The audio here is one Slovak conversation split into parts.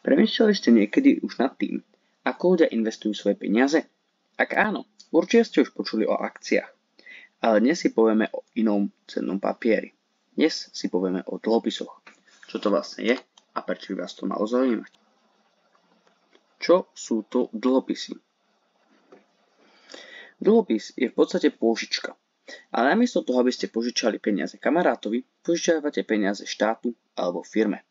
Premýšľali ste niekedy už nad tým, ako ľudia investujú svoje peniaze? Ak áno, určite ste už počuli o akciách. Ale dnes si povieme o inom cennom papieri. Dnes si povieme o dlhopisoch. Čo to vlastne je a prečo by vás to malo zaujímať? Čo sú to dlhopisy? Dlhopis je v podstate pôžička. Ale namiesto toho, aby ste požičali peniaze kamarátovi, požičiavate peniaze štátu alebo firme.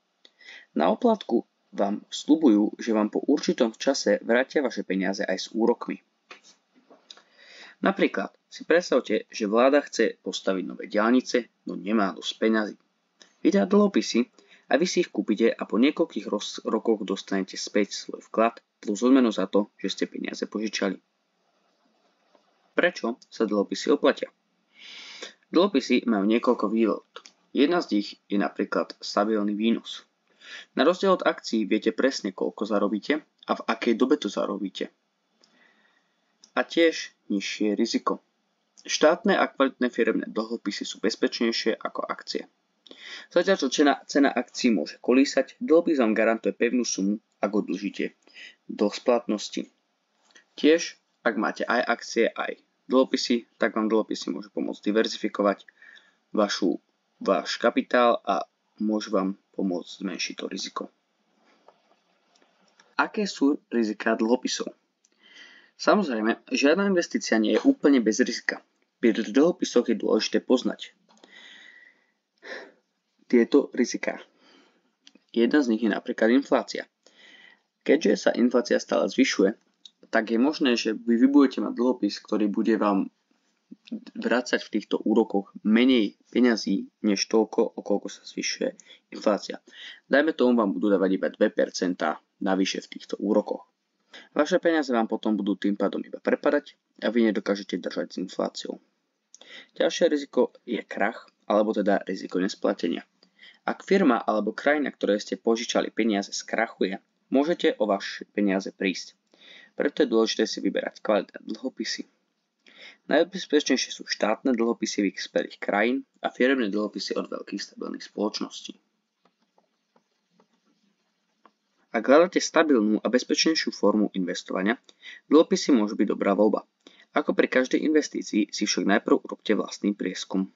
Na oplatku vám sľubujú, že vám po určitom čase vrátia vaše peniaze aj s úrokmi. Napríklad si predstavte, že vláda chce postaviť nové diaľnice, no nemá dosť peňazí. Vydá dlhopisy a vy si ich kúpite a po niekoľkých rokoch dostanete späť svoj vklad plus odmenu za to, že ste peniaze požičali. Prečo sa dlhopisy oplatia? Dlhopisy majú niekoľko výhod. Jedna z nich je napríklad stabilný výnos. Na rozdiel od akcií viete presne, koľko zarobíte a v akej dobe to zarobíte. A tiež nižšie riziko. Štátne a kvalitné firemné dlhopisy sú bezpečnejšie ako akcie. Zatiaľ čo cena akcií môže kolísať, dlhopis vám garantuje pevnú sumu, ak ho dlžíte do splatnosti. Tiež, ak máte aj akcie, aj dlhopisy, tak vám dlhopisy môžu pomôcť diverzifikovať váš kapitál a môžu vám pomôcť zmenšiť to riziko. Aké sú riziká dlhopisov? Samozrejme, žiadna investícia nie je úplne bez rizika. Pri dlhopisoch je dôležité poznať tieto riziká. Jedna z nich je napríklad inflácia. Keďže sa inflácia stále zvyšuje, tak je možné, že vy budete mať dlhopis, ktorý bude vám vrácať v týchto úrokoch menej peňazí, než toľko, o koľko sa zvyšuje inflácia. Dajme tomu, vám budú dávať iba 2% navyše v týchto úrokoch. Vaše peniaze vám potom budú tým pádom iba prepadať a vy nedokážete držať s infláciou. Ďalšie riziko je krach, alebo teda riziko nesplatenia. Ak firma alebo krajina, ktorej ste požičali peniaze, skrachuje, môžete o vaše peniaze prísť. Preto je dôležité si vyberať kvalitné dlhopisy. Najbezpečnejšie sú štátne dlhopisy vyspelých krajín a firemné dlhopisy od veľkých stabilných spoločností. Ak hľadáte stabilnú a bezpečnejšiu formu investovania, dlhopisy môžu byť dobrá voľba. Ako pri každej investícii si však najprv urobte vlastný prieskum.